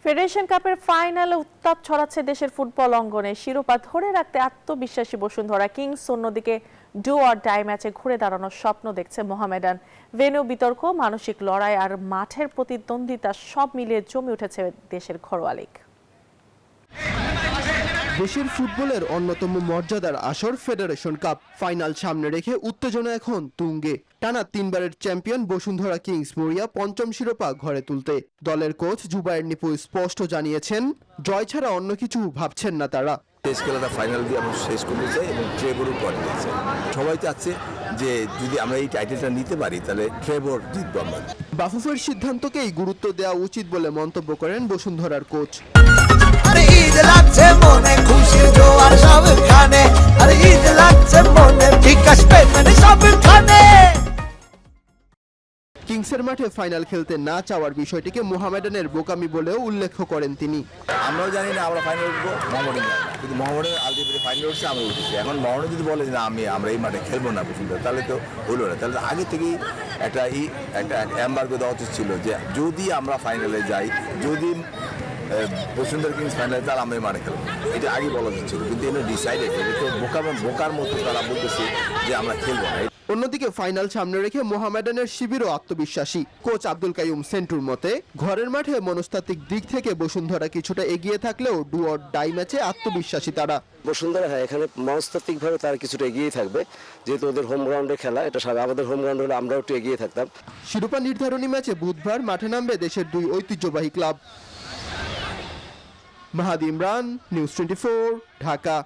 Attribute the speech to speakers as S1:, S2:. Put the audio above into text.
S1: Federation কাপের ফাইনালে উত্তাপ ছড়াচ্ছে দেশের ফুটবল অঙ্গনে। শিরোপা ধরে রাখতে আত্মবিশ্বাসী বসুন্ধরা কিংস, অন্যদিকে ডু অর ডাই ম্যাচে ঘুরে দাঁড়ানোর স্বপ্ন দেখছে মোহামেডান। ভেন্যু বিতর্ক, মানসিক লড়াই আর মাঠের প্রতিদ্বন্দ্বিতা সব মিলিয়ে জমে উঠেছে দেশের ঘরোয়া লীগ।
S2: দেশের ফুটবলের অন্যতম মর্যাদার আসর ফেডারেশন কাপ ফাইনাল সামনে রেখে উত্তেজনা এখন তুঙ্গে। টানা 3 বারের চ্যাম্পিয়ন বসুন্ধরা কিংস মরিয়া পঞ্চম শিরোপা ঘরে তুলতে। দলের কোচ জুবায়ের নিপু স্পষ্ট জানিয়েছেন, জয় ছাড়া অন্য কিছু ভাবছেন না তারা।
S3: টেস্ট খেলাটা ফাইনাল দিয়ে আমরা শেষ করতে চাই এবং ট্রেভরও করতে চাই। সবাই চাচ্ছে যে যদি আমরা এই টাইটেলটা নিতে পারি তাহলে ট্রেভর জিতবো আমরা।
S2: বাফুফের সিদ্ধান্তকেই গুরুত্ব দেওয়া উচিত বলে মন্তব্য করেন বসুন্ধরার কোচ। কিংসের মাঠে ফাইনাল খেলতে না চাওয়ার বিষয়টিকে মোহামেডানের বোকামি বলেও উল্লেখ করেন তিনি।
S3: আমরাও জানি না আমরা ফাইনাল উঠবো, মোহামেডান জানে না, কিন্তু মোহামেডান আলটিমেটলি ফাইনাল উঠছে, আমরা উঠেছি। এখন মোহামেডান যদি বলে যে না আমরা এই মাঠে খেলবো না বসুন্ধরা, তাহলে তো হলো না। তাহলে আগে থেকেই একটা এম্বার্গো দেওয়া উচিত ছিল যে যদি আমরা ফাইনালে যাই, যদি বসুন্ধরা কিংস ফাইনালে, তাহলে আমরা এই মাঠে খেলবো, এটা আগে বলা উচিত ছিল। কিন্তু এটা ডিসাইডেড, এটা তো বোকার মতো তারা বলতেছে যে আমরা খেলবো না।
S2: অন্যদিকে ফাইনাল সামনে রেখে মোহামেডানের শিবিরও আত্মবিশ্বাসী। কোচ আব্দুল কাইয়ুম সেন্টুর মতে, ঘরের মাঠে মনস্তাত্ত্বিক দিক থেকে বসুন্ধরা কিছুটা এগিয়ে থাকলেও ডু অর ডাই ম্যাচে আত্মবিশ্বাসী তারা।
S4: বসুন্ধরা এখানে মনস্তাত্ত্বিকভাবে তারা কিছুটা এগিয়ে থাকবে, যেহেতু ওদের হোম গ্রাউন্ডে খেলা। এটা আমাদের হোম গ্রাউন্ড হলে আমরাও একটু এগিয়ে থাকতাম।
S2: শিরোপা নির্ধারণী ম্যাচে বুধবার মাঠে নামবে দেশের 2 ঐতিহ্যবাহী ক্লাব। মাহাদি ইমরান, নিউজ 24, ঢাকা।